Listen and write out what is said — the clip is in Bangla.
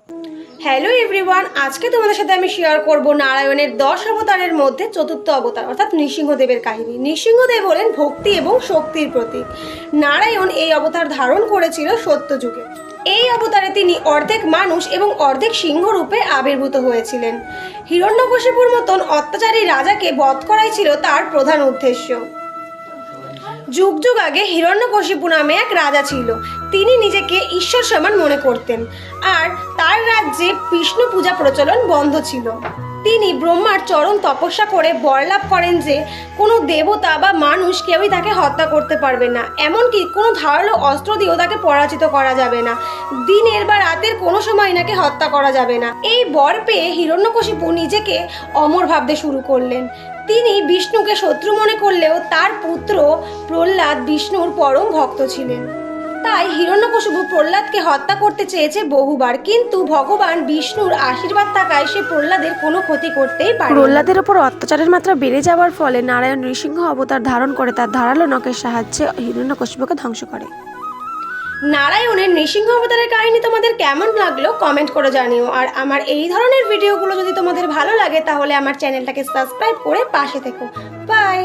হ্যালো এভরিওয়ান, আজকে তোমাদের সাথে আমি শেয়ার করব নারায়ণের 10 অবতারের মধ্যে চতুর্থ অবতার অর্থাৎ নৃসিংহদেবের কাহিনী। নৃসিংহদেব হলেন ভক্তি এবং শক্তির প্রতীক। নারায়ণ এই অবতার ধারণ করেছিল সত্যযুগে। এই অবতারে তিনি অর্ধেক মানুষ এবং অর্ধেক সিংহ রূপে আবির্ভূত হয়েছিলেন। হিরণ্যকশিপুর মতন অত্যাচারী রাজাকে বধ করাই ছিল তার প্রধান উদ্দেশ্য। যুগ যুগ আগে হিরণ্যকশিপু নামে এক রাজা ছিল। তিনি নিজেকে ঈশ্বর সমান মনে করতেন, আর তার রাজ্যে বিষ্ণু পূজা প্রচলন বন্ধ ছিল। তিনি ব্রহ্মার চরম তপস্যা করে বরলাভ করেন যে কোনো দেবতা বা মানুষ কেউই তাকে হত্যা করতে পারবে না, এমনকি কোনো ধারালো অস্ত্র দিয়েও তাকে পরাজিত করা যাবে না। দিনের বা রাতের কোনো সময় নাকি হত্যা করা যাবে না। এই বর পেয়ে হিরণ্যকশিপু নিজেকে অমর ভাবতে শুরু করলেন। তিনি বিষ্ণুকে শত্রু মনে করলেও তার পুত্র প্রহ্লাদ বিষ্ণুর পরম ভক্ত ছিলেন। তাই হিরণ্যকশিপু প্রহ্লাদকে হত্যা করতে চেয়েছে বহুবার, কিন্তু ভগবান বিষ্ণুর আশীর্বাদ থাকায় সে প্রহ্লাদের কোনো ক্ষতি করতেই পারে। প্রহ্লাদের ওপর অত্যাচারের মাত্রা বেড়ে যাওয়ার ফলে নারায়ণ নৃসিংহ অবতার ধারণ করে তার ধারালো নখের সাহায্যে হিরণ্যকশিপুকে ধ্বংস করে। নারায়ণের নৃসিংহ অবতারের কাহিনী তোমাদের কেমন লাগলো কমেন্ট করে জানিও। আর আমার এই ধরনের ভিডিওগুলো যদি তোমাদের ভালো লাগে তাহলে আমার চ্যানেলটাকে সাবস্ক্রাইব করে পাশে থেকো। বাই।